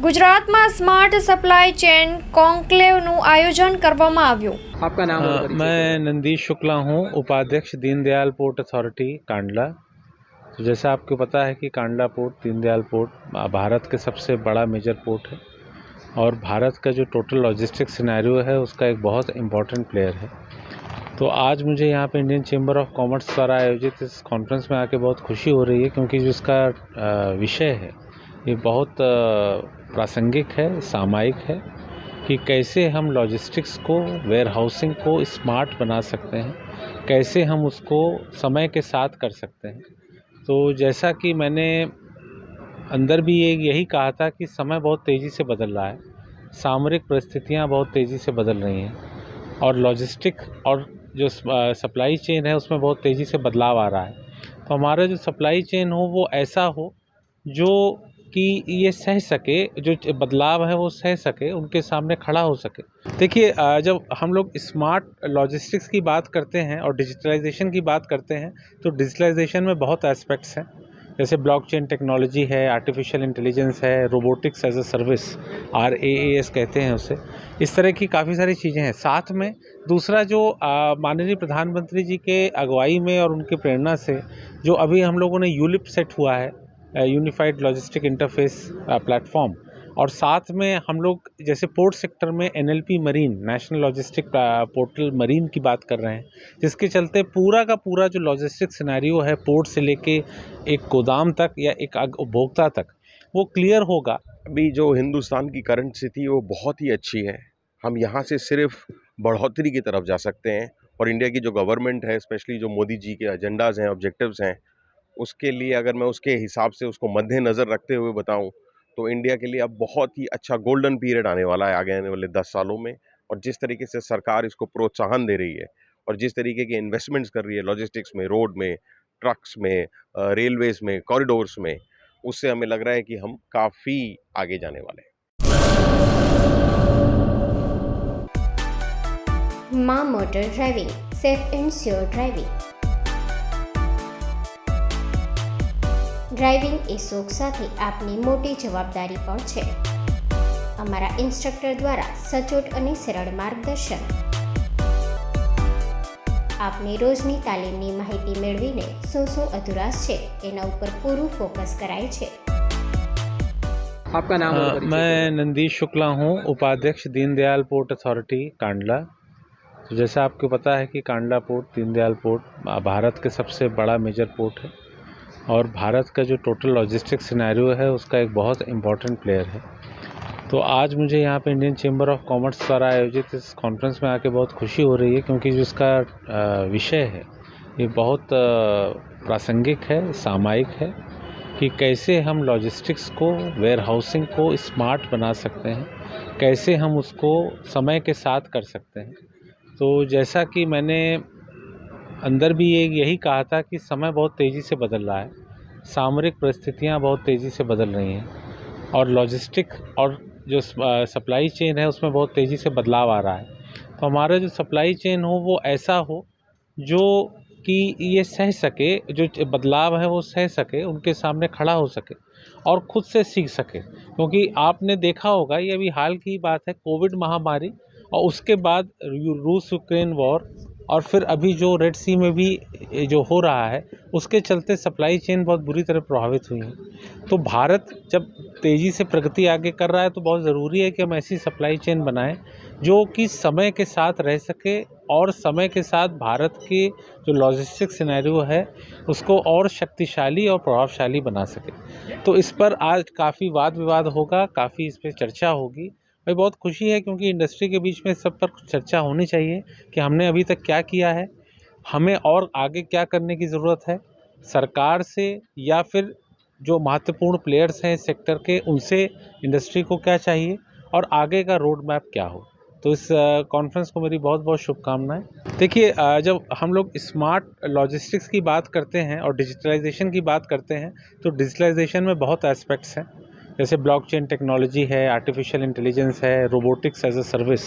ગુજરાતમાં smart supply chain કોન્ક્લેવનું આયોજન કરવામાં આવ્યું। आपका नाम और परिचय मैं नंदीश शुक्ला हूँ, उपाध्यक्ष दीनदयाल पोर्ट अथॉरिटी कांडला। तो जैसा आपको पता है कि कांडला पोर्ट, दीनदयाल पोर्ट भारत के सबसे बड़ा मेजर पोर्ट है और भारत का जो टोटल लॉजिस्टिक सिनेरियो है उसका एक बहुत इम्पॉर्टेंट प्लेयर है। तो आज मुझे यहाँ पे इंडियन चैम्बर ऑफ कॉमर्स द्वारा आयोजित इस कॉन्फ्रेंस में आके बहुत खुशी हो रही है, क्योंकि जो इसका विषय है ये बहुत प्रासंगिक है, सामयिक है कि कैसे हम लॉजिस्टिक्स को, वेयर हाउसिंग को स्मार्ट बना सकते हैं, कैसे हम उसको समय के साथ कर सकते हैं। तो जैसा कि मैंने अंदर भी यही कहा था कि समय बहुत तेज़ी से बदल रहा है, सामरिक परिस्थितियाँ बहुत तेज़ी से बदल रही हैं और लॉजिस्टिक और जो सप्लाई चेन है उसमें बहुत तेज़ी से बदलाव आ रहा है। तो हमारा जो सप्लाई चेन हो वो ऐसा हो जो कि ये सह सके, जो बदलाव है वो सह सके, उनके सामने खड़ा हो सके। देखिए, जब हम लोग स्मार्ट लॉजिस्टिक्स की बात करते हैं और डिजिटलाइजेशन की बात करते हैं तो डिजिटलाइजेशन में बहुत एस्पेक्ट्स हैं, जैसे ब्लॉकचेन टेक्नोलॉजी है, आर्टिफिशियल इंटेलिजेंस है, robotics as a service, RaaS कहते हैं उसे। इस तरह की काफ़ी सारी चीज़ें हैं। साथ में दूसरा जो माननीय प्रधानमंत्री जी के अगुवाई में और उनकी प्रेरणा से जो अभी हम लोगों ने यूलिप सेट हुआ है, यूनिफाइड लॉजिस्टिक इंटरफेस प्लेटफॉर्म, और साथ में हम लोग जैसे पोर्ट सेक्टर में NLP marine, national logistic portal marine की बात कर रहे हैं, जिसके चलते पूरा का पूरा जो लॉजिस्टिक सिनेरियो है पोर्ट से लेके एक गोदाम तक या एक उपभोक्ता तक, वो क्लियर होगा। अभी जो हिंदुस्तान की करंट स्थिति वो बहुत ही अच्छी है। हम यहाँ से सिर्फ बढ़ोतरी की तरफ जा सकते हैं और इंडिया की जो गवर्नमेंट है, स्पेशली जो मोदी जी के एजेंडाज़ हैं, ऑब्जेक्टिव्स हैं, उसके लिए अगर मैं उसके हिसाब से उसको मद्देनज़र रखते हुए बताऊं तो इंडिया के लिए अब बहुत ही अच्छा गोल्डन पीरियड आने वाला है आगे आने वाले 10 सालों में। और जिस तरीके से सरकार इसको प्रोत्साहन दे रही है और जिस तरीके के इन्वेस्टमेंट्स कर रही है लॉजिस्टिक्स में, रोड में, ट्रक्स में, रेलवेज़ में, कॉरिडोर्स में, उससे हमें लग रहा है कि हम काफ़ी आगे जाने वाले हैं। Maa motor driving, safe and sure driving. Driving એ શોખ સાથે આપની મોટી જવાબદારી પણ છે। અમારા ઇન્સ્ટ્રક્ટર દ્વારા સચોટ અને સરળ માર્ગદર્શન, આપની રોજની તાલીમની માહિતી મેળવીને શું અધુરાશ છે એના ઉપર પૂરું ફોકસ કરાય છે। आपका नाम और परिचय मैं नंदीश शुक्ला हूँ, उपाध्यक्ष दीनदयाल पोर्ट अथॉरिटी कांडला। तो जैसा आपको पता है कि कांडला पोर्ट, दीनदयाल पोर्ट भारत के सबसे बड़ा मेजर पोर्ट है और भारत का जो टोटल लॉजिस्टिक सिनेरियो है उसका एक बहुत इम्पॉर्टेंट प्लेयर है। तो आज मुझे यहाँ पे इंडियन चैम्बर ऑफ कॉमर्स द्वारा आयोजित इस कॉन्फ्रेंस में आके बहुत खुशी हो रही है, क्योंकि जो इसका विषय है ये बहुत प्रासंगिक है, सामयिक है कि कैसे हम लॉजिस्टिक्स को, वेयर हाउसिंग को स्मार्ट बना सकते हैं, कैसे हम उसको समय के साथ कर सकते हैं। तो जैसा कि मैंने अंदर भी यही कहा था कि समय बहुत तेज़ी से बदल रहा है, सामरिक परिस्थितियाँ बहुत तेज़ी से बदल रही हैं और लॉजिस्टिक और जो सप्लाई चेन है उसमें बहुत तेज़ी से बदलाव आ रहा है। तो हमारा जो सप्लाई चेन हो वो ऐसा हो जो कि ये सह सके, जो बदलाव है वो सह सके, उनके सामने खड़ा हो सके और खुद से सीख सके। क्योंकि आपने देखा होगा, ये अभी हाल की बात है, कोविड महामारी और उसके बाद रूस यूक्रेन वॉर और फिर अभी जो रेड सी में भी जो हो रहा है उसके चलते सप्लाई चेन बहुत बुरी तरह प्रभावित हुई है। तो भारत जब तेज़ी से प्रगति आगे कर रहा है तो बहुत ज़रूरी है कि हम ऐसी सप्लाई चेन बनाएं जो कि समय के साथ रह सके और समय के साथ भारत के जो लॉजिस्टिक सिनेरियो है उसको और शक्तिशाली और प्रभावशाली बना सके। तो इस पर आज काफ़ी वाद विवाद होगा, काफ़ी इस पर चर्चा होगी। भाई बहुत खुशी है, क्योंकि इंडस्ट्री के बीच में सब पर कुछ चर्चा होनी चाहिए कि हमने अभी तक क्या किया है, हमें और आगे क्या करने की ज़रूरत है, सरकार से या फिर जो महत्वपूर्ण प्लेयर्स हैं सेक्टर के, उनसे इंडस्ट्री को क्या चाहिए और आगे का रोड मैप क्या हो। तो इस कॉन्फ्रेंस को मेरी बहुत बहुत शुभकामनाएं। देखिए, जब हम लोग स्मार्ट लॉजिस्टिक्स की बात करते हैं और डिजिटलाइजेशन की बात करते हैं तो डिजिटलाइजेशन में बहुत एस्पेक्ट्स हैं, जैसे ब्लॉकचेन टेक्नोलॉजी है, आर्टिफिशियल इंटेलिजेंस है, robotics as a service,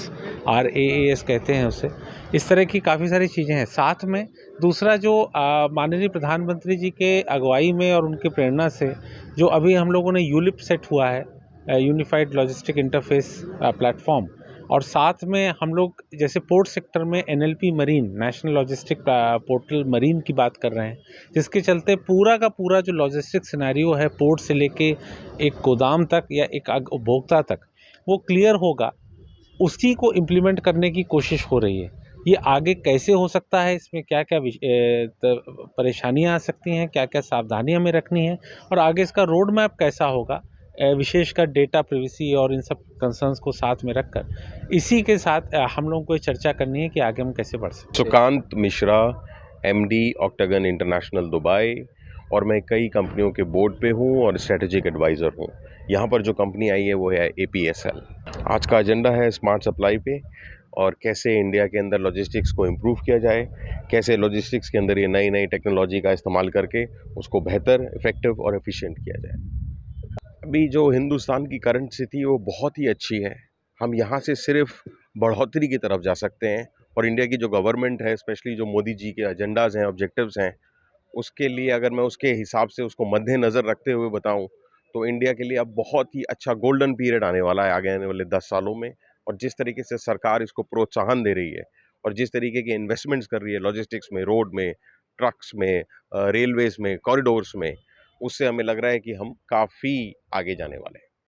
RaaS कहते हैं उसे। इस तरह की काफ़ी सारी चीज़ें हैं। साथ में दूसरा जो माननीय प्रधानमंत्री जी के अगुवाई में और उनकी प्रेरणा से जो अभी हम लोगों ने यूलिप सेट हुआ है, यूनिफाइड लॉजिस्टिक इंटरफेस प्लेटफॉर्म, और साथ में हम लोग जैसे पोर्ट सेक्टर में NLP marine, national logistic portal marine की बात कर रहे हैं, जिसके चलते पूरा का पूरा जो लॉजिस्टिक सिनेरियो है पोर्ट से लेके एक गोदाम तक या एक उपभोक्ता तक वो क्लियर होगा, उसी को इम्प्लीमेंट करने की कोशिश हो रही है। ये आगे कैसे हो सकता है, इसमें क्या क्या परेशानियाँ आ सकती हैं, क्या क्या सावधानी हमें रखनी है, और आगे इसका रोड मैप कैसा होगा, विशेषकर डेटा प्रिवेसी और इन सब कंसर्न्स को साथ में रखकर, इसी के साथ हम लोगों को ये चर्चा करनी है कि आगे हम कैसे बढ़ सकते हैं। Sukant Mishra, MD octagon international Dubai, और मैं कई कंपनियों के बोर्ड पे हूँ और स्ट्रेटेजिक एडवाइज़र हूँ। यहाँ पर जो कंपनी आई है वो है APSL। आज का एजेंडा है स्मार्ट सप्लाई पे, और कैसे इंडिया के अंदर लॉजिस्टिक्स को इम्प्रूव किया जाए, कैसे लॉजिस्टिक्स के अंदर ये नई नई टेक्नोलॉजी का इस्तेमाल करके उसको बेहतर, इफ़ेक्टिव और एफिशिएंट किया जाए। अभी जो हिंदुस्तान की करंट स्थिति है वो बहुत ही अच्छी है। हम यहाँ से सिर्फ बढ़ोतरी की तरफ जा सकते हैं, और इंडिया की जो गवर्नमेंट है, स्पेशली जो मोदी जी के एजेंडाज़ हैं, ऑब्जेक्टिव्स हैं, उसके लिए अगर मैं उसके हिसाब से उसको मद्देनज़र रखते हुए बताऊं, तो इंडिया के लिए अब बहुत ही अच्छा गोल्डन पीरियड आने वाला है आगे आने वाले 10 सालों में। और जिस तरीके से सरकार इसको प्रोत्साहन दे रही है और जिस तरीके के इन्वेस्टमेंट्स कर रही है लॉजिस्टिक्स में, रोड में, ट्रक्स में, रेलवेज़ में, कॉरिडोर्स में, उससे हमें लग रहा है कि हम काफ़ी आगे जाने वाले हैं।